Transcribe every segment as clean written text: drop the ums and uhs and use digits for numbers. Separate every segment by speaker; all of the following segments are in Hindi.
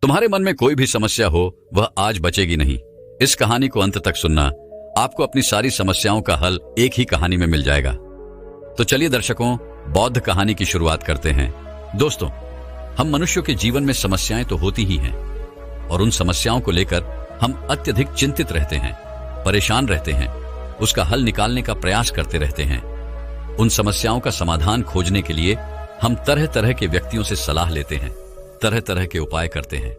Speaker 1: तुम्हारे मन में कोई भी समस्या हो वह आज बचेगी नहीं। इस कहानी को अंत तक सुनना, आपको अपनी सारी समस्याओं का हल एक ही कहानी में मिल जाएगा। तो चलिए दर्शकों, बौद्ध कहानी की शुरुआत करते हैं। दोस्तों, हम मनुष्यों के जीवन में समस्याएं तो होती ही हैं और उन समस्याओं को लेकर हम अत्यधिक चिंतित रहते हैं, परेशान रहते हैं, उसका हल निकालने का प्रयास करते रहते हैं। उन समस्याओं का समाधान खोजने के लिए हम तरह तरह के व्यक्तियों से सलाह लेते हैं, तरह तरह के उपाय करते हैं,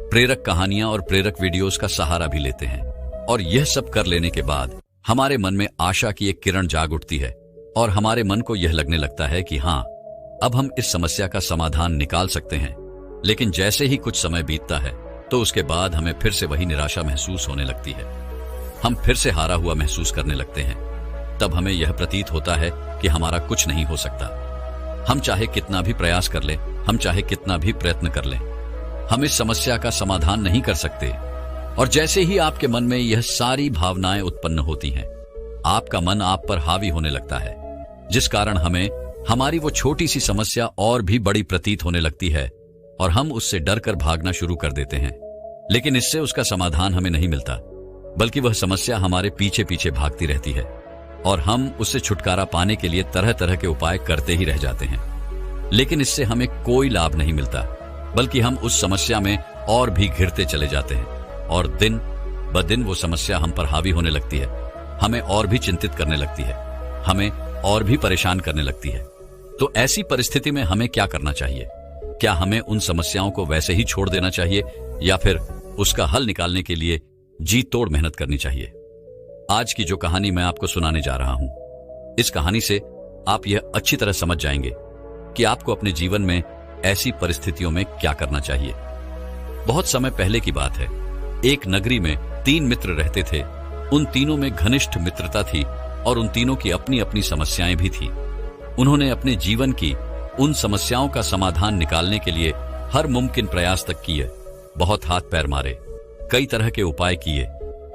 Speaker 1: प्रेरक कहानियां और प्रेरक वीडियोस का सहारा भी लेते हैं। और यह सब कर लेने के बाद हमारे मन में आशा की एक किरण जाग उठती है और हमारे मन को यह लगने लगता है कि हाँ, अब हम इस समस्या का समाधान निकाल सकते हैं। लेकिन जैसे ही कुछ समय बीतता है तो उसके बाद हमें फिर से वही निराशा महसूस होने लगती है। हम फिर से हारा हुआ महसूस करने लगते हैं। तब हमें यह प्रतीत होता है कि हमारा कुछ नहीं हो सकता। हम चाहे कितना भी प्रयास कर लें, हम चाहे कितना भी प्रयत्न कर लें, हम इस समस्या का समाधान नहीं कर सकते। और जैसे ही आपके मन में यह सारी भावनाएं उत्पन्न होती हैं, आपका मन आप पर हावी होने लगता है, जिस कारण हमें हमारी वो छोटी सी समस्या और भी बड़ी प्रतीत होने लगती है और हम उससे डरकर भागना शुरू कर देते हैं। लेकिन इससे उसका समाधान हमें नहीं मिलता, बल्कि वह समस्या हमारे पीछे पीछे भागती रहती है और हम उससे छुटकारा पाने के लिए तरह तरह के उपाय करते ही रह जाते हैं। लेकिन इससे हमें कोई लाभ नहीं मिलता, बल्कि हम उस समस्या में और भी घिरते चले जाते हैं और दिन ब दिन वो समस्या हम पर हावी होने लगती है, हमें और भी चिंतित करने लगती है, हमें और भी परेशान करने लगती है। तो ऐसी परिस्थिति में हमें क्या करना चाहिए? क्या हमें उन समस्याओं को वैसे ही छोड़ देना चाहिए या फिर उसका हल निकालने के लिए जी तोड़ मेहनत करनी चाहिए? आज की जो कहानी मैं आपको सुनाने जा रहा हूं, इस कहानी से आप यह अच्छी तरह समझ जाएंगे कि आपको अपने जीवन में ऐसी परिस्थितियों में क्या करना चाहिए। बहुत समय पहले की बात है। एक नगरी में 3 मित्र रहते थे। उन तीनों में घनिष्ठ मित्रता थी और उन तीनों की अपनी अपनी समस्याएं भी थी। उन्होंने अपने जीवन की उन समस्याओं का समाधान निकालने के लिए हर मुमकिन प्रयास तक किए, बहुत हाथ पैर मारे, कई तरह के उपाय किए,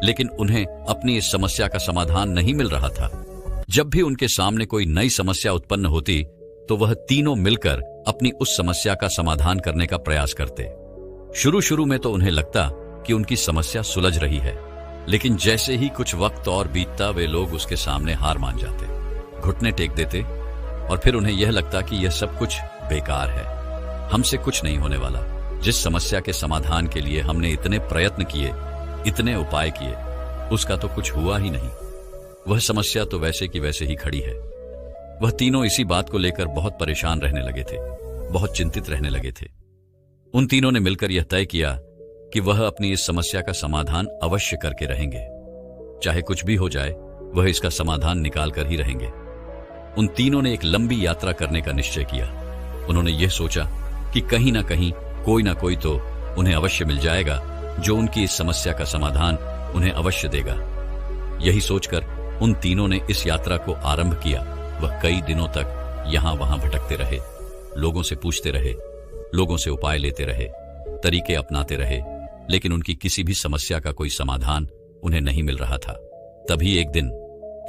Speaker 1: लेकिन उन्हें अपनी इस समस्या का समाधान नहीं मिल रहा था। जब भी उनके सामने कोई नई समस्या उत्पन्न होती तो वह तीनों मिलकर अपनी उस समस्या का समाधान करने का प्रयास करते। शुरू शुरू में तो उन्हें लगता कि उनकी समस्या सुलझ रही है, लेकिन जैसे ही कुछ वक्त और बीतता वे लोग उसके सामने हार मान जाते, घुटने टेक देते और फिर उन्हें यह लगता कि यह सब कुछ बेकार है, हमसे कुछ नहीं होने वाला। जिस समस्या के समाधान के लिए हमने इतने प्रयत्न किए, इतने उपाय किए, उसका तो कुछ हुआ ही नहीं। वह समस्या तो वैसे की वैसे ही खड़ी है। वह तीनों इसी बात को लेकर बहुत परेशान रहने लगे थे, बहुत चिंतित रहने लगे थे। उन तीनों ने मिलकर यह तय किया कि वह अपनी इस समस्या का समाधान अवश्य करके रहेंगे। चाहे कुछ भी हो जाए, वह इसका समाधान निकाल कर ही रहेंगे। उन तीनों ने एक लंबी यात्रा करने का निश्चय किया। उन्होंने यह सोचा कि कहीं ना कहीं कोई ना कोई तो उन्हें अवश्य मिल जाएगा जो उनकी इस समस्या का समाधान उन्हें अवश्य देगा। यही सोचकर उन तीनों ने इस यात्रा को आरंभ किया। वह कई दिनों तक यहां वहां भटकते रहे, लोगों से पूछते रहे, लोगों से उपाय लेते रहे, तरीके अपनाते रहे, लेकिन उनकी किसी भी समस्या का कोई समाधान उन्हें नहीं मिल रहा था। तभी एक दिन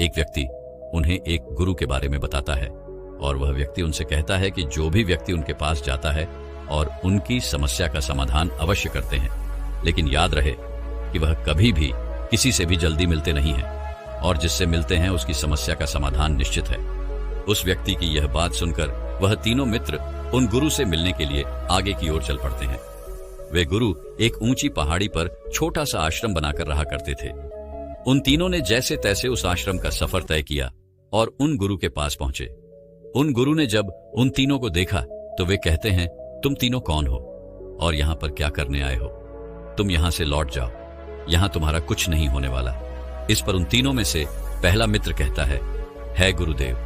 Speaker 1: एक व्यक्ति उन्हें एक गुरु के बारे में बताता है और वह व्यक्ति उनसे कहता है कि जो भी व्यक्ति उनके पास जाता है और उनकी समस्या का समाधान अवश्य करते हैं, लेकिन याद रहे कि वह कभी भी किसी से भी जल्दी मिलते नहीं हैं और जिससे मिलते हैं उसकी समस्या का समाधान निश्चित है। उस व्यक्ति की यह बात सुनकर वह तीनों मित्र उन गुरु से मिलने के लिए आगे की ओर चल पड़ते हैं। वे गुरु एक ऊंची पहाड़ी पर छोटा सा आश्रम बनाकर रहा करते थे। उन तीनों ने जैसे तैसे उस आश्रम का सफर तय किया और उन गुरु के पास पहुंचे। उन गुरु ने जब उन तीनों को देखा तो वे कहते हैं, तुम तीनों कौन हो और यहां पर क्या करने आए हो? तुम यहां से लौट जाओ, यहां तुम्हारा कुछ नहीं होने वाला। इस पर उन तीनों में से पहला मित्र कहता है गुरुदेव,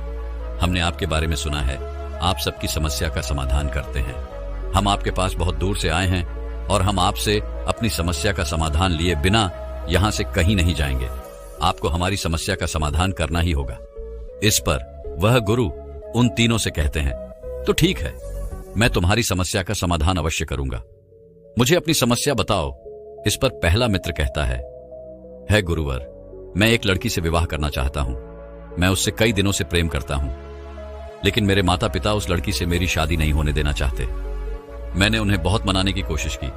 Speaker 1: हमने आपके बारे में सुना है, आप सबकी समस्या का समाधान करते हैं। हम आपके पास बहुत दूर से आए हैं और हम आपसे अपनी समस्या का समाधान लिए बिना यहां से कहीं नहीं जाएंगे। आपको हमारी समस्या का समाधान करना ही होगा। इस पर वह गुरु उन तीनों से कहते हैं, तो ठीक है, मैं तुम्हारी समस्या का समाधान अवश्य करूंगा, मुझे अपनी समस्या बताओ। इस पर पहला मित्र कहता है गुरुवर, मैं एक लड़की से विवाह करना चाहता हूं। मैं उससे कई दिनों से प्रेम करता हूं, लेकिन मेरे माता पिता उस लड़की से मेरी शादी नहीं होने देना चाहते। मैंने उन्हें बहुत मनाने की कोशिश की,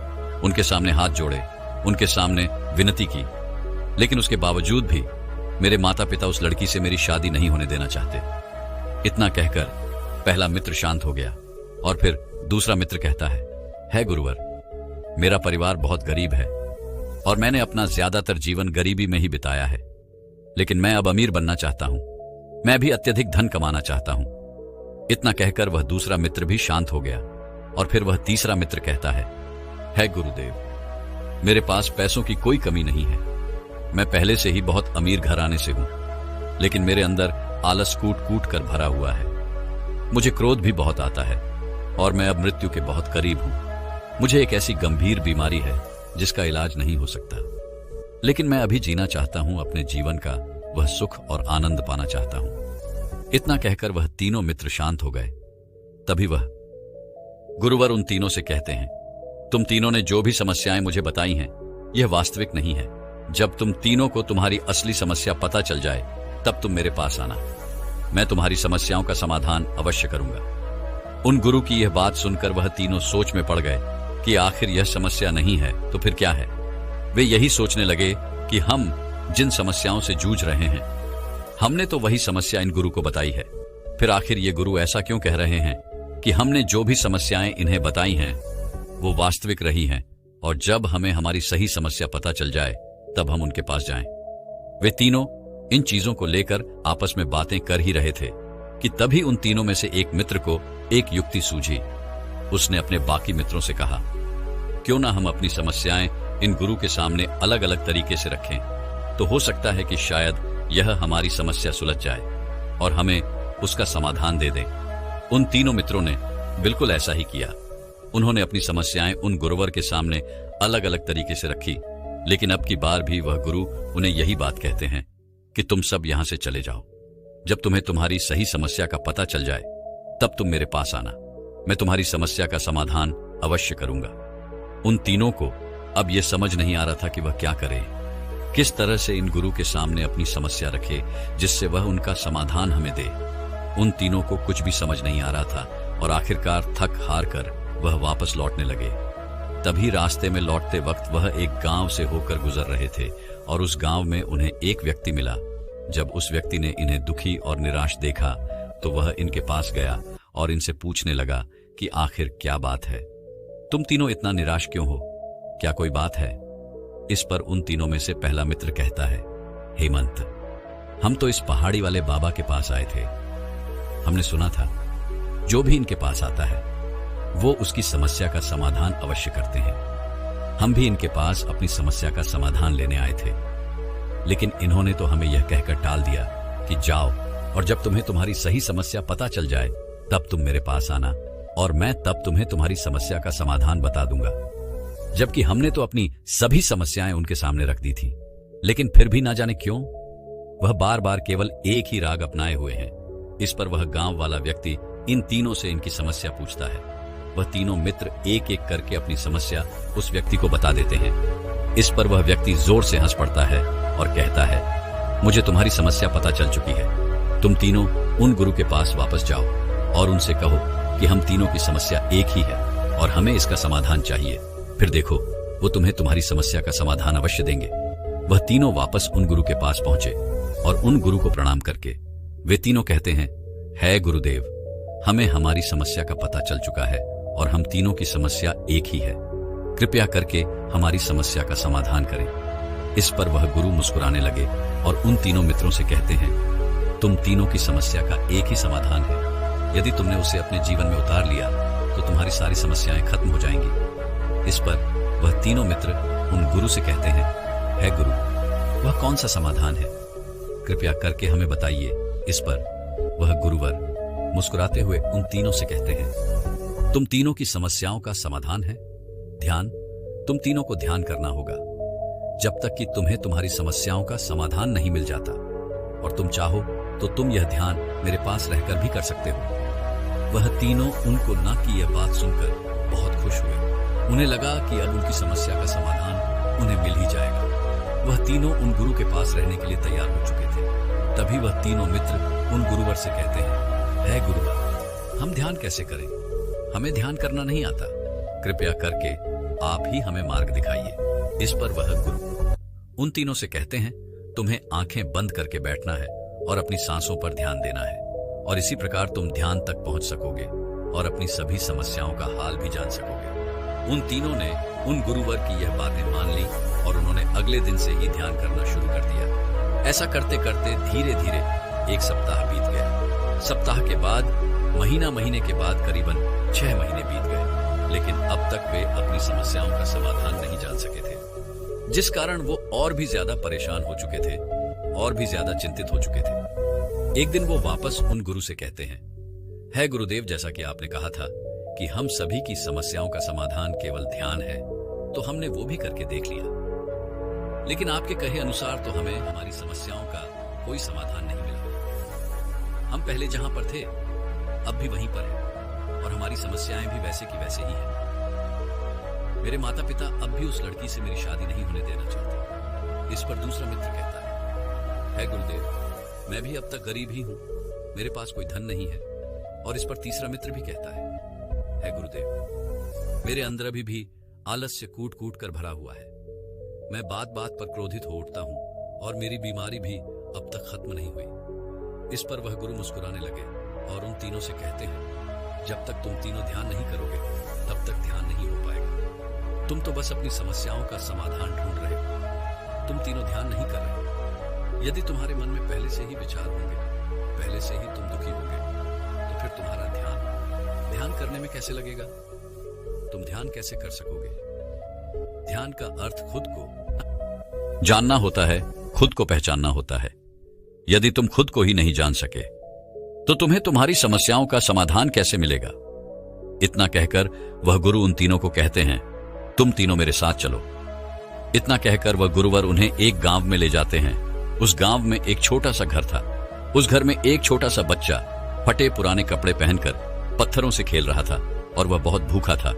Speaker 1: उनके सामने हाथ जोड़े, उनके सामने विनती की। लेकिन उसके बावजूद भी मेरे माता पिता उस लड़की से मेरी शादी नहीं होने देना चाहते। इतना कहकर पहला मित्र शांत हो गया और फिर दूसरा मित्र कहता है गुरुवर, मेरा परिवार बहुत गरीब है और मैंने अपना ज्यादातर जीवन गरीबी में ही बिताया है, लेकिन मैं अब अमीर बनना चाहता हूं। मैं भी अत्यधिक धन कमाना चाहता हूं। इतना कहकर वह दूसरा मित्र भी शांत हो गया और फिर वह तीसरा मित्र कहता है गुरुदेव, मेरे पास पैसों की कोई कमी नहीं है। मैं पहले से ही बहुत अमीर घराने से हूं, लेकिन मेरे अंदर आलस कूट कूट कर भरा हुआ है। मुझे क्रोध भी बहुत आता है और मैं अब मृत्यु के बहुत करीब हूं। मुझे एक ऐसी गंभीर बीमारी है जिसका इलाज नहीं हो सकता, लेकिन मैं अभी जीना चाहता हूं, अपने जीवन का वह सुख और आनंद पाना चाहता हूं। इतना कहकर वह तीनों मित्र शांत हो गए। तभी वह गुरुवर उन तीनों से कहते हैं, तुम तीनों ने जो भी समस्याएं मुझे बताई हैं, यह वास्तविक नहीं है। जब तुम तीनों को तुम्हारी असली समस्या पता चल जाए, तब तुम मेरे पास आना। मैं तुम्हारी समस्याओं का समाधान अवश्य करूंगा। उन गुरु की यह बात सुनकर वह तीनों सोच में पड़ गए कि आखिर यह समस्या नहीं है तो फिर क्या है। वे यही सोचने लगे कि हम जिन समस्याओं से जूझ रहे हैं, हमने तो वही समस्या इन गुरु को बताई है। फिर आखिर ये गुरु ऐसा क्यों कह रहे हैं कि हमने जो भी समस्याएं इन्हें बताई हैं वो वास्तविक रही हैं, और जब हमें हमारी सही समस्या पता चल जाए तब हम उनके पास जाएं। वे तीनों इन चीजों को लेकर आपस में बातें कर ही रहे थे कि तभी उन तीनों में से एक मित्र को एक युक्ति सूझी। उसने अपने बाकी मित्रों से कहा, क्यों ना हम अपनी समस्याएं इन गुरु के सामने अलग अलग तरीके से रखें, तो हो सकता है कि शायद यह हमारी समस्या सुलझ जाए और हमें उसका समाधान दे दे। उन तीनों मित्रों ने बिल्कुल ऐसा ही किया। उन्होंने अपनी समस्याएं उन गुरुवर के सामने अलग अलग तरीके से रखी, लेकिन अब की बार भी वह गुरु उन्हें यही बात कहते हैं कि तुम सब यहां से चले जाओ। जब तुम्हें तुम्हारी सही समस्या का पता चल जाए तब तुम मेरे पास आना। मैं तुम्हारी समस्या का समाधान अवश्य करूंगा। उन तीनों को अब यह समझ नहीं आ रहा था कि वह क्या करे, किस तरह से इन गुरु के सामने अपनी समस्या रखे जिससे वह उनका समाधान हमें दे। उन तीनों को कुछ भी समझ नहीं आ रहा था और आखिरकार थक हार कर वह वापस लौटने लगे। तभी रास्ते में लौटते वक्त वह एक गांव से होकर गुजर रहे थे और उस गांव में उन्हें एक व्यक्ति मिला। जब उस व्यक्ति ने इन्हें दुखी और निराश देखा तो वह इनके पास गया और इनसे पूछने लगा कि आखिर क्या बात है, तुम तीनों इतना निराश क्यों हो, क्या कोई बात है। इस पर उन तीनों में से पहला मित्र कहता है, हेमंत, हम तो इस पहाड़ी वाले बाबा के पास आए थे। हमने सुना था जो भी इनके पास आता है वो उसकी समस्या का समाधान अवश्य करते हैं। हम भी इनके पास अपनी समस्या का समाधान लेने आए थे, लेकिन इन्होंने तो हमें यह कहकर टाल दिया कि जाओ और जब तुम्हें तुम्हारी सही समस्या पता चल जाए तब तुम मेरे पास आना और मैं तब तुम्हें तुम्हारी समस्या का समाधान बता दूंगा। जबकि हमने तो अपनी सभी समस्याएं उनके सामने रख दी थी, लेकिन फिर भी ना जाने क्यों वह बार बार केवल एक ही राग अपनाए हुए हैं। इस पर वह गांव वाला व्यक्ति इन तीनों से इनकी समस्या पूछता है। वह तीनों मित्र एक एक करके अपनी समस्या उस व्यक्ति को बता देते हैं। इस पर वह व्यक्ति जोर से हंस पड़ता है और कहता है, मुझे तुम्हारी समस्या पता चल चुकी है। तुम तीनों उन गुरु के पास वापस जाओ और उनसे कहो कि हम तीनों की समस्या एक ही है और हमें इसका समाधान चाहिए। फिर देखो वो तुम्हें तुम्हारी समस्या का समाधान अवश्य देंगे। वह तीनों वापस उन गुरु के पास पहुंचे और उन गुरु को प्रणाम करके वे तीनों कहते हैं, है गुरुदेव, हमें हमारी समस्या का पता चल चुका है और हम तीनों की समस्या एक ही है। कृपया करके हमारी समस्या का समाधान करें। इस पर वह गुरु मुस्कुराने लगे और उन तीनों मित्रों से कहते हैं, तुम तीनों की समस्या का एक ही समाधान है। यदि तुमने उसे अपने जीवन में उतार लिया तो तुम्हारी सारी समस्याएं खत्म हो जाएंगी। इस पर वह तीनों मित्र उन गुरु से कहते हैं, है गुरु, वह कौन सा समाधान है, कृपया करके हमें बताइए। इस पर वह गुरुवर मुस्कुराते हुए उन तीनों से कहते हैं, तुम तीनों की समस्याओं का समाधान है ध्यान। तुम तीनों को ध्यान करना होगा जब तक कि तुम्हें तुम्हारी समस्याओं का समाधान नहीं मिल जाता, और तुम चाहो तो तुम यह ध्यान मेरे पास रहकर भी कर सकते हो। वह तीनों उनको न की यह बात सुनकर बहुत खुश हुए। उन्हें लगा कि अब उनकी समस्या का समाधान उन्हें मिल ही जाएगा। वह तीनों उन गुरु के पास रहने के लिए तैयार हो चुके थे। तभी वह तीनों मित्र उन गुरुवर से कहते हैं, है गुरुवर, हम ध्यान कैसे करें, हमें ध्यान करना नहीं आता। कृपया करके आप ही हमें मार्ग दिखाइए। इस पर वह गुरु उन तीनों से कहते हैं, तुम्हें आंखें बंद करके बैठना है और अपनी सांसों पर ध्यान देना है, और इसी प्रकार तुम ध्यान तक पहुंच सकोगे और अपनी सभी समस्याओं का हाल भी जान सकोगे। उन तीनों ने उन गुरुवर की यह बातें मान ली और उन्होंने अगले दिन से ही ध्यान करना शुरू कर दिया। ऐसा करते करते धीरे धीरे एक सप्ताह बीत गया। सप्ताह के बाद महीने के बाद करीबन 6 महीने बीत गए, लेकिन अब तक वे अपनी समस्याओं का समाधान नहीं जान सके थे, जिस कारण वो और भी ज्यादा परेशान हो चुके थे और भी ज्यादा चिंतित हो चुके थे। एक दिन वो वापस उन गुरु से कहते हैं, है गुरुदेव, जैसा कि आपने कहा था कि हम सभी की समस्याओं का समाधान केवल ध्यान है, तो हमने वो भी करके देख लिया, लेकिन आपके कहे अनुसार तो हमें हमारी समस्याओं का कोई समाधान नहीं मिला। हम पहले जहां पर थे अब भी वहीं पर हैं और हमारी समस्याएं भी वैसे की वैसे ही हैं। मेरे माता पिता अब भी उस लड़की से मेरी शादी नहीं होने देना चाहते। इस पर दूसरा मित्र कहता है गुरुदेव, मैं भी अब तक गरीब ही हूं, मेरे पास कोई धन नहीं है। और इस पर तीसरा मित्र भी कहता है गुरुदेव, मेरे अंदर अभी भी आलस्य कूट कूट कर भरा हुआ है। मैं बात बात पर क्रोधित हो उठता हूं और मेरी बीमारी भी अब तक खत्म नहीं हुई। इस पर वह गुरु मुस्कुराने लगे और उन तीनों से कहते हैं, जब तक तुम तीनों ध्यान नहीं करोगे तब तक ध्यान नहीं हो पाएगा। तुम तो बस अपनी समस्याओं का समाधान ढूंढ रहे हो, तुम तीनों ध्यान नहीं कर रहे। यदि तुम्हारे मन में पहले से ही विचार होंगे, पहले से ही तुम दुखी होगे, तो फिर तुम्हारा ध्यान करने में कैसे लगेगा? तुम ध्यान कैसे कर सकोगे? ध्यान का अर्थ खुद को जानना होता है, खुद को पहचानना होता है। यदि तुम खुद को ही नहीं जान सके तो तुम्हें तुम्हारी समस्याओं का समाधान कैसे मिलेगा? इतना कहकर वह गुरु उन तीनों को कहते हैं, तुम तीनों मेरे साथ चलो। इतना कहकर वह गुरुवर उन्हें एक गांव में ले जाते हैं। उस गांव में एक छोटा सा घर था। उस घर में एक छोटा सा बच्चा फटे पुराने कपड़े पहनकर पत्थरों से खेल रहा था और वह बहुत भूखा था।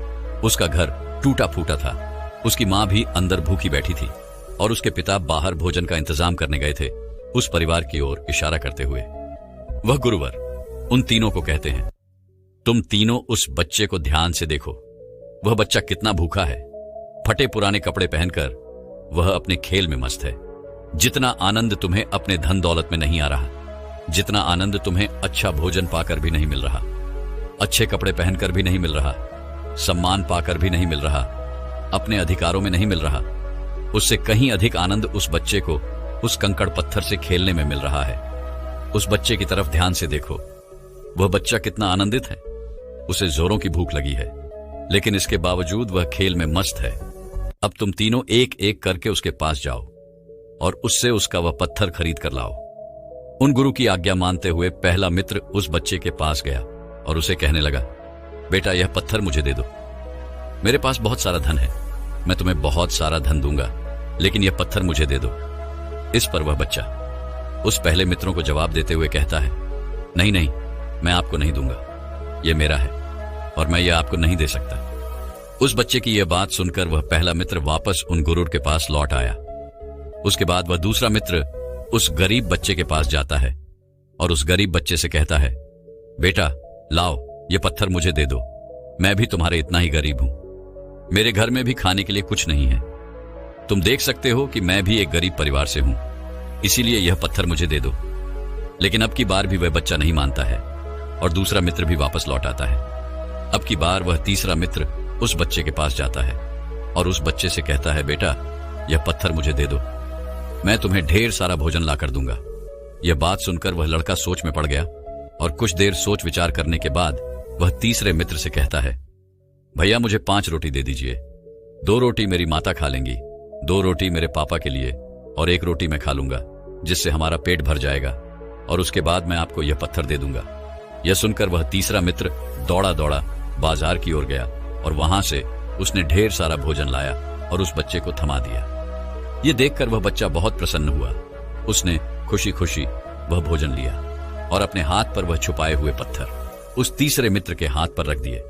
Speaker 1: उसका घर टूटा फूटा था। उसकी मां भी अंदर भूखी बैठी थी और उसके पिता बाहर भोजन का इंतजाम करने गए थे, उस परिवार की ओर इशारा करते हुए। वह गुरुवर उन तीनों को कहते हैं, तुम तीनों उस बच्चे को ध्यान से देखो। वह बच्चा कितना भूखा है, फटे पुराने कपड़े पहनकर वह अपने खेल में मस्त है। जितना आनंद तुम्हें अपने धन दौलत में नहीं आ रहा, जितना आनंद तुम्हें अच्छा भोजन पाकर भी नहीं मिल रहा, अच्छे कपड़े पहनकर भी नहीं मिल रहा, सम्मान पाकर भी नहीं मिल रहा, अपने अधिकारों में नहीं मिल रहा, उससे कहीं अधिक आनंद उस बच्चे को उस कंकड़ पत्थर से खेलने में मिल रहा है। उस बच्चे की तरफ ध्यान से देखो। वह बच्चा कितना आनंदित है। उसे जोरों की भूख लगी है, लेकिन इसके बावजूद वह खेल में मस्त है। अब तुम तीनों एक एक करके उसके पास जाओ और उससे उसका वह पत्थर खरीद कर लाओ। उन गुरु की आज्ञा मानते हुए पहला मित्र उस बच्चे के पास गया और उसे कहने लगा, बेटा यह पत्थर मुझे दे दो। मेरे पास बहुत सारा धन है, मैं तुम्हें बहुत सारा धन दूंगा, लेकिन यह पत्थर मुझे दे दो। इस पर वह बच्चा उस पहले मित्रों को जवाब देते हुए कहता है, नहीं नहीं, मैं आपको नहीं दूंगा, यह मेरा है और मैं यह आपको नहीं दे सकता। उस बच्चे की यह बात सुनकर वह पहला मित्र वापस उन गुरु के पास लौट आया। उसके बाद वह दूसरा मित्र उस गरीब बच्चे के पास जाता है और उस गरीब बच्चे से कहता है, बेटा लाओ, यह पत्थर मुझे दे दो, मैं भी तुम्हारे इतना ही गरीब हूं, मेरे घर में भी खाने के लिए कुछ नहीं है। तुम देख सकते हो कि मैं भी एक गरीब परिवार से हूं, इसीलिए यह पत्थर मुझे दे दो। लेकिन अब की बार भी वह बच्चा नहीं मानता है और दूसरा मित्र भी वापस लौट आता है। अब की बार वह तीसरा मित्र उस बच्चे के पास जाता है और उस बच्चे से कहता है, बेटा यह पत्थर मुझे दे दो, मैं तुम्हें ढेर सारा भोजन ला कर दूंगा। यह बात सुनकर वह लड़का सोच में पड़ गया और कुछ देर सोच विचार करने के बाद वह तीसरे मित्र से कहता है, भैया मुझे 5 रोटी दे दीजिए। 2 रोटी मेरी माता खा लेंगी, 2 रोटी मेरे पापा के लिए और 1 रोटी मैं खा लूंगा, जिससे हमारा पेट भर जाएगा और उसके बाद मैं आपको यह पत्थर दे दूंगा। यह सुनकर वह तीसरा मित्र दौड़ा दौड़ा बाजार की ओर गया और वहां से उसने ढेर सारा भोजन लाया और उस बच्चे को थमा दिया। यह देखकर वह बच्चा बहुत प्रसन्न हुआ। उसने खुशी खुशी वह भोजन लिया और अपने हाथ पर वह छुपाए हुए पत्थर उस तीसरे मित्र के हाथ पर रख दिए।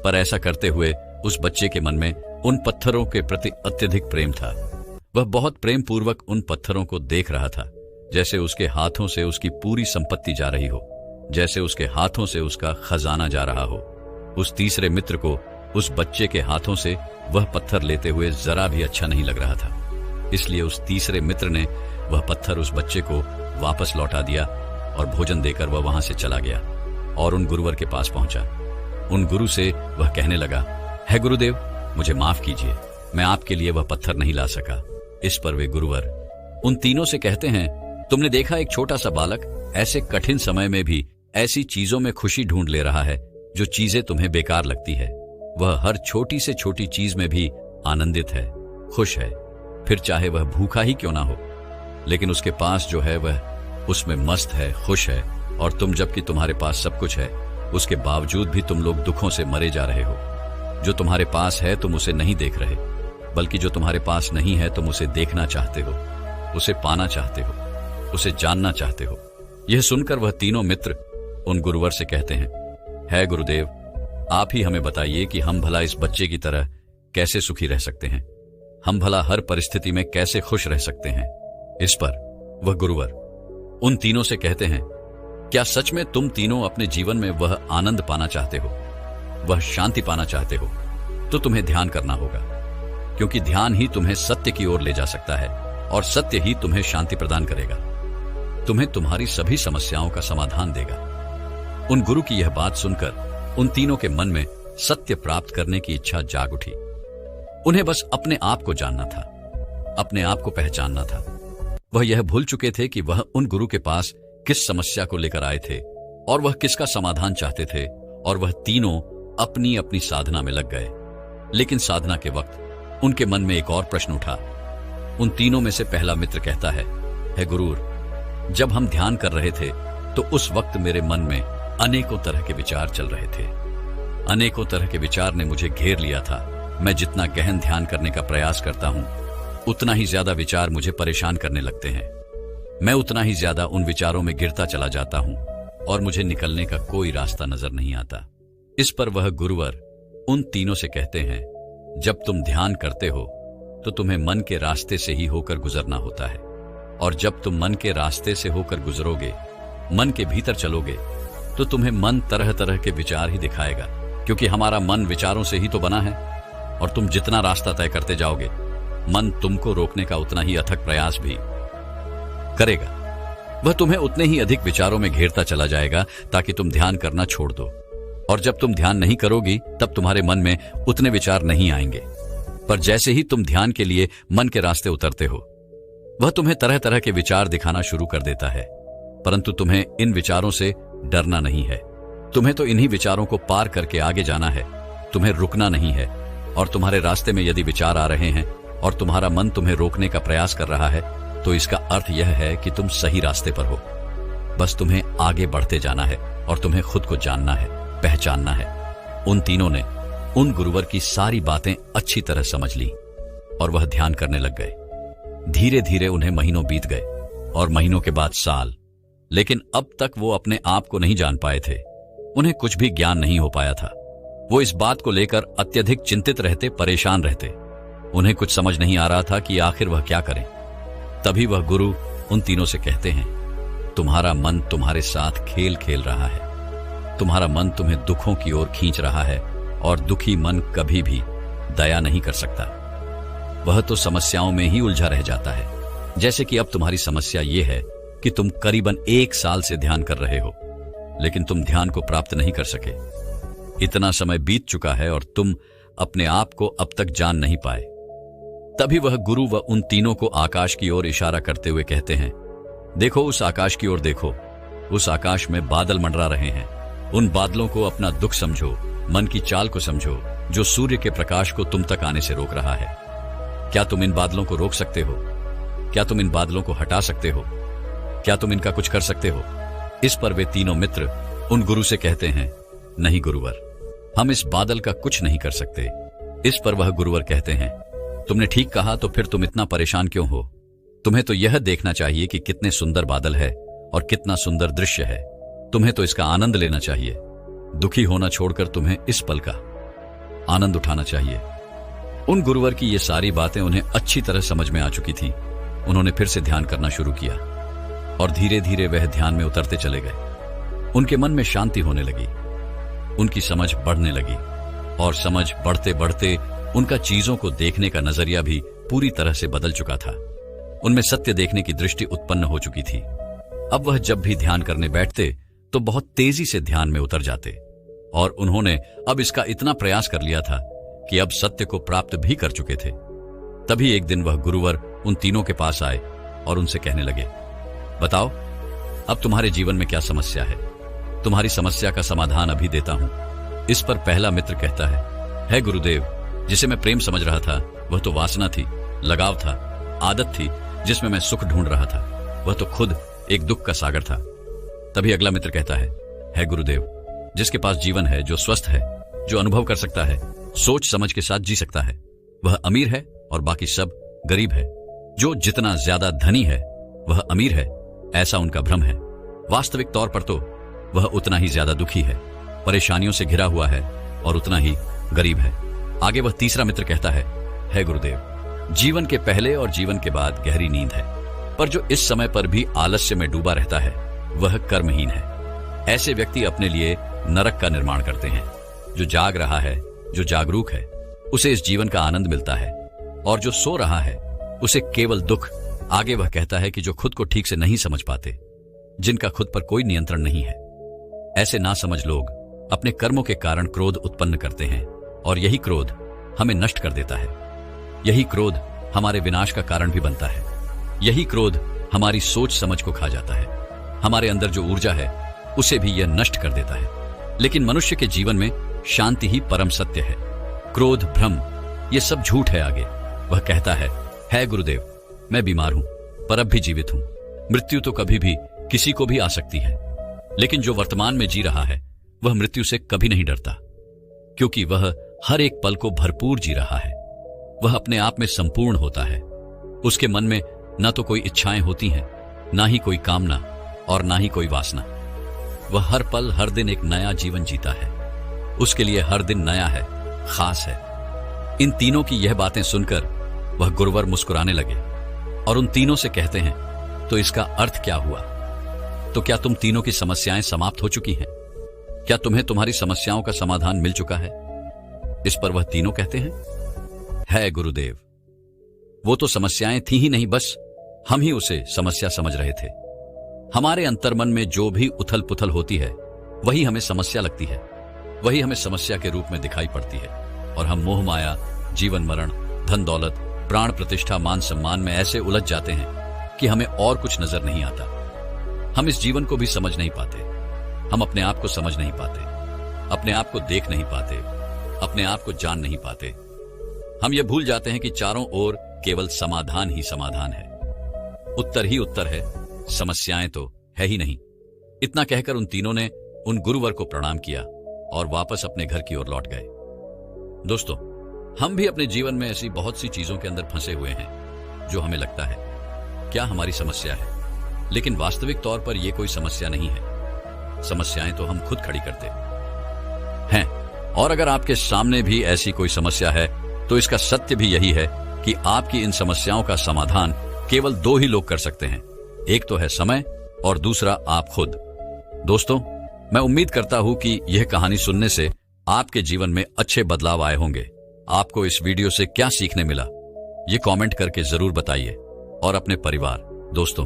Speaker 1: पर ऐसा करते हुए उस बच्चे के मन में उन पत्थरों के प्रति अत्यधिक प्रेम था। वह बहुत प्रेम पूर्वक उन पत्थरों को देख रहा था, जैसे उसके हाथों से उसकी पूरी संपत्ति जा रही हो, जैसे उसके हाथों से उसका खजाना जा रहा हो। उस तीसरे मित्र को उस बच्चे के हाथों से वह पत्थर लेते हुए जरा भी अच्छा नहीं लग रहा था। इसलिए उस तीसरे मित्र ने वह पत्थर उस बच्चे को वापस लौटा दिया और भोजन देकर वह वहां से चला गया और उन गुरुवर के पास पहुंचा। उन गुरु से वह कहने लगा, है गुरुदेव, मुझे माफ कीजिए, मैं आपके लिए वह पत्थर नहीं ला सका। इस पर वे गुरुवर उन तीनों से कहते हैं, तुमने देखा एक छोटा सा बालक ऐसे कठिन समय में भी ऐसी चीजों में खुशी ढूंढ ले रहा है जो चीजें तुम्हें बेकार लगती है। वह हर छोटी से छोटी चीज में भी आनंदित है, खुश है, फिर चाहे वह भूखा ही क्यों ना हो, लेकिन उसके पास जो है वह उसमें मस्त है, खुश है। और तुम, जबकि तुम्हारे पास सब कुछ है, उसके बावजूद भी तुम लोग दुखों से मरे जा रहे हो। जो तुम्हारे पास है तुम उसे नहीं देख रहे, बल्कि जो तुम्हारे पास नहीं है तुम उसे देखना चाहते हो, उसे पाना चाहते हो, उसे जानना चाहते हो। यह सुनकर वह तीनों मित्र उन गुरुवर से कहते हैं, है गुरुदेव, आप ही हमें बताइए कि हम भला इस बच्चे की तरह कैसे सुखी रह सकते हैं, हम भला हर परिस्थिति में कैसे खुश रह सकते हैं। इस पर वह गुरुवर उन तीनों से कहते हैं, क्या सच में तुम तीनों अपने जीवन में वह आनंद पाना चाहते हो, वह शांति पाना चाहते हो, तो तुम्हें ध्यान करना होगा, क्योंकि ध्यान ही तुम्हें सत्य की ओर ले जा सकता है और सत्य ही तुम्हें शांति प्रदान करेगा, तुम्हें तुम्हारी सभी समस्याओं का समाधान देगा। उन गुरु की यह बात सुनकर उन तीनों के मन में सत्य प्राप्त करने की इच्छा जाग उठी। उन्हें बस अपने आप को जानना था, अपने आप को पहचानना था। वह यह भूल चुके थे कि वह उन गुरु के पास किस समस्या को लेकर आए थे और वह किसका समाधान चाहते थे, और वह तीनों अपनी अपनी साधना में लग गए। लेकिन साधना के वक्त उनके मन में एक और प्रश्न उठा। उन तीनों में से पहला मित्र कहता है गुरुर, जब हम ध्यान कर रहे थे तो उस वक्त मेरे मन में अनेकों तरह के विचार चल रहे थे। अनेकों तरह के विचार ने मुझे घेर लिया था। मैं जितना गहन ध्यान करने का प्रयास करता हूं, उतना ही ज्यादा विचार मुझे परेशान करने लगते हैं। मैं उतना ही ज्यादा उन विचारों में गिरता चला जाता हूं और मुझे निकलने का कोई रास्ता नजर नहीं आता। इस पर वह गुरुवर उन तीनों से कहते हैं, जब तुम ध्यान करते हो तो तुम्हें मन के रास्ते से ही होकर गुजरना होता है, और जब तुम मन के रास्ते से होकर गुजरोगे, मन के भीतर चलोगे, तो तुम्हें मन तरह तरह के विचार ही दिखाएगा, क्योंकि हमारा मन विचारों से ही तो बना है। और तुम जितना रास्ता तय करते जाओगे, मन तुमको रोकने का उतना ही अथक प्रयास भी करेगा। वह तुम्हें उतने ही अधिक विचारों में घेरता चला जाएगा ताकि तुम ध्यान करना छोड़ दो। और जब तुम ध्यान नहीं करोगी तब तुम्हारे मन में उतने विचार नहीं आएंगे। पर जैसे ही तुम ध्यान के लिए मन के रास्ते उतरते हो, वह तुम्हें तरह तरह के विचार दिखाना शुरू कर देता है। परंतु तुम्हें इन विचारों से डरना नहीं है। तुम्हें तो इन्हीं विचारों को पार करके आगे जाना है, तुम्हें रुकना नहीं है। और तुम्हारे रास्ते में यदि विचार आ रहे हैं और तुम्हारा मन तुम्हें रोकने का प्रयास कर रहा है, तो इसका अर्थ यह है कि तुम सही रास्ते पर हो। बस तुम्हें आगे बढ़ते जाना है और तुम्हें खुद को जानना है, पहचानना है। उन तीनों ने उन गुरुवर की सारी बातें अच्छी तरह समझ ली और वह ध्यान करने लग गए। धीरे धीरे उन्हें महीनों बीत गए और महीनों के बाद साल। लेकिन अब तक वो अपने आप को नहीं जान पाए थे। उन्हें कुछ भी ज्ञान नहीं हो पाया था। वो इस बात को लेकर अत्यधिक चिंतित रहते, परेशान रहते। उन्हें कुछ समझ नहीं आ रहा था कि आखिर वह क्या करें। तभी वह गुरु उन तीनों से कहते हैं, तुम्हारा मन तुम्हारे साथ खेल खेल रहा है। तुम्हारा मन तुम्हें दुखों की ओर खींच रहा है और दुखी मन कभी भी दया नहीं कर सकता। वह तो समस्याओं में ही उलझा रह जाता है। जैसे कि अब तुम्हारी समस्या ये है कि तुम करीबन 1 साल से ध्यान कर रहे हो, लेकिन तुम ध्यान को प्राप्त नहीं कर सके। इतना समय बीत चुका है और तुम अपने आप को अब तक जान नहीं पाए। तभी वह गुरु व उन तीनों को आकाश की ओर इशारा करते हुए कहते हैं, देखो, उस आकाश की ओर देखो। उस आकाश में बादल मंडरा रहे हैं। उन बादलों को अपना दुख समझो, मन की चाल को समझो, जो सूर्य के प्रकाश को तुम तक आने से रोक रहा है। क्या तुम इन बादलों को रोक सकते हो? क्या तुम इन बादलों को हटा सकते हो? क्या तुम इनका कुछ कर सकते हो? इस पर वे तीनों मित्र उन गुरु से कहते हैं, नहीं गुरुवर, हम इस बादल का कुछ नहीं कर सकते। इस पर वह गुरुवर कहते हैं, तुमने ठीक कहा, तो फिर तुम इतना परेशान क्यों हो? तुम्हें तो यह देखना चाहिए कि कितने सुंदर बादल है और कितना सुंदर दृश्य है। तुम्हें तो इसका आनंद लेना चाहिए। दुखी होना छोड़कर तुम्हें इस पल का आनंद उठाना चाहिए। उन गुरुवर की ये सारी बातें उन्हें अच्छी तरह समझ में आ चुकी थी। उन्होंने फिर से ध्यान करना शुरू किया और धीरे धीरे वह ध्यान में उतरते चले गए। उनके मन में शांति होने लगी, उनकी समझ बढ़ने लगी और समझ बढ़ते बढ़ते उनका चीजों को देखने का नजरिया भी पूरी तरह से बदल चुका था। उनमें सत्य देखने की दृष्टि उत्पन्न हो चुकी थी। अब वह जब भी ध्यान करने बैठते तो बहुत तेजी से ध्यान में उतर जाते, और उन्होंने अब इसका इतना प्रयास कर लिया था कि अब सत्य को प्राप्त भी कर चुके थे। तभी एक दिन वह गुरुवर उन तीनों के पास आए और उनसे कहने लगे, बताओ अब तुम्हारे जीवन में क्या समस्या है? तुम्हारी समस्या का समाधान अभी देता हूं। इस पर पहला मित्र कहता है गुरुदेव, जिसे मैं प्रेम समझ रहा था वह तो वासना थी, लगाव था, आदत थी जिसमें मैं सुख ढूंढ रहा था, वह तो खुद एक दुख का सागर था। तभी अगला मित्र कहता है गुरुदेव, जिसके पास जीवन है, जो स्वस्थ है, जो अनुभव कर सकता है, सोच समझ के साथ जी सकता है, वह अमीर है और बाकी सब गरीब है। जो जितना ज्यादा धनी है वह अमीर है, ऐसा उनका भ्रम है। वास्तविक तौर पर तो वह उतना ही ज्यादा दुखी है, परेशानियों से घिरा हुआ है और उतना ही गरीब है। आगे वह तीसरा मित्र कहता है गुरुदेव, जीवन के पहले और जीवन के बाद गहरी नींद है, पर जो इस समय पर भी आलस्य में डूबा रहता है वह कर्महीन है। ऐसे व्यक्ति अपने लिए नरक का निर्माण करते हैं। जो जाग रहा है, जो जागरूक है, उसे इस जीवन का आनंद मिलता है, और जो सो रहा है उसे केवल दुख। आगे वह कहता है कि जो खुद को ठीक से नहीं समझ पाते, जिनका खुद पर कोई नियंत्रण नहीं है, ऐसे नासमझ लोग अपने कर्मों के कारण क्रोध उत्पन्न करते हैं, और यही क्रोध हमें नष्ट कर देता है। यही क्रोध हमारे विनाश का कारण भी बनता है। यही क्रोध हमारी सोच समझ को खा जाता है। हमारे अंदर जो ऊर्जा है उसे भी यह नष्ट कर देता है। लेकिन मनुष्य के जीवन में शांति ही परम सत्य है। क्रोध, भ्रम, ये सब झूठ है। आगे वह कहता है गुरुदेव, मैं बीमार हूं पर अब भी जीवित हूं। मृत्यु तो कभी भी किसी को भी आ सकती है, लेकिन जो वर्तमान में जी रहा है वह मृत्यु से कभी नहीं डरता, क्योंकि वह हर एक पल को भरपूर जी रहा है। वह अपने आप में संपूर्ण होता है। उसके मन में न तो कोई इच्छाएं होती हैं, ना ही कोई कामना और ना ही कोई वासना। वह हर पल हर दिन एक नया जीवन जीता है। उसके लिए हर दिन नया है, खास है। इन तीनों की यह बातें सुनकर वह गुरुवर मुस्कुराने लगे और उन तीनों से कहते हैं, तो इसका अर्थ क्या हुआ? तो क्या तुम तीनों की समस्याएं समाप्त हो चुकी हैं? क्या तुम्हें तुम्हारी समस्याओं का समाधान मिल चुका है? इस पर वह तीनों कहते हैं गुरुदेव, वो तो समस्याएं थी ही नहीं, बस हम ही उसे समस्या समझ रहे थे। हमारे अंतर्मन में जो भी उथल पुथल होती है वही हमें समस्या लगती है, वही हमें समस्या के रूप में दिखाई पड़ती है, और हम मोह माया, जीवन मरण, धन दौलत, प्राण प्रतिष्ठा, मान सम्मान में ऐसे उलझ जाते हैं कि हमें और कुछ नजर नहीं आता। हम इस जीवन को भी समझ नहीं पाते, हम अपने आप को समझ नहीं पाते, अपने आप को देख नहीं पाते, अपने आप को जान नहीं पाते। हम ये भूल जाते हैं कि चारों ओर केवल समाधान ही समाधान है, उत्तर ही उत्तर है, समस्याएं तो है ही नहीं। इतना कहकर उन तीनों ने उन गुरुवर को प्रणाम किया और वापस अपने घर की ओर लौट गए। दोस्तों, हम भी अपने जीवन में ऐसी बहुत सी चीजों के अंदर फंसे हुए हैं जो हमें लगता है क्या हमारी समस्या है, लेकिन वास्तविक तौर पर यह कोई समस्या नहीं है। समस्याएं तो हम खुद खड़ी करते हैं। और अगर आपके सामने भी ऐसी कोई समस्या है तो इसका सत्य भी यही है कि आपकी इन समस्याओं का समाधान केवल दो ही लोग कर सकते हैं। एक तो है समय और दूसरा आप खुद। दोस्तों, मैं उम्मीद करता हूं कि यह कहानी सुनने से आपके जीवन में अच्छे बदलाव आए होंगे। आपको इस वीडियो से क्या सीखने मिला, ये कमेंट करके जरूर बताइए, और अपने परिवार, दोस्तों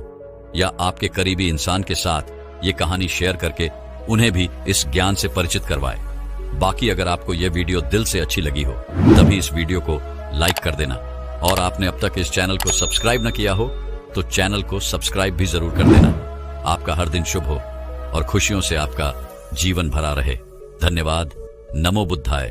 Speaker 1: या आपके करीबी इंसान के साथ ये कहानी शेयर करके उन्हें भी इस ज्ञान से परिचित करवाएं। बाकी अगर आपको यह वीडियो दिल से अच्छी लगी हो तभी इस वीडियो को लाइक कर देना, और आपने अब तक इस चैनल को सब्सक्राइब न किया हो तो चैनल को सब्सक्राइब भी जरूर कर देना। आपका हर दिन शुभ हो और खुशियों से आपका जीवन भरा रहे। धन्यवाद। नमो बुद्धाय।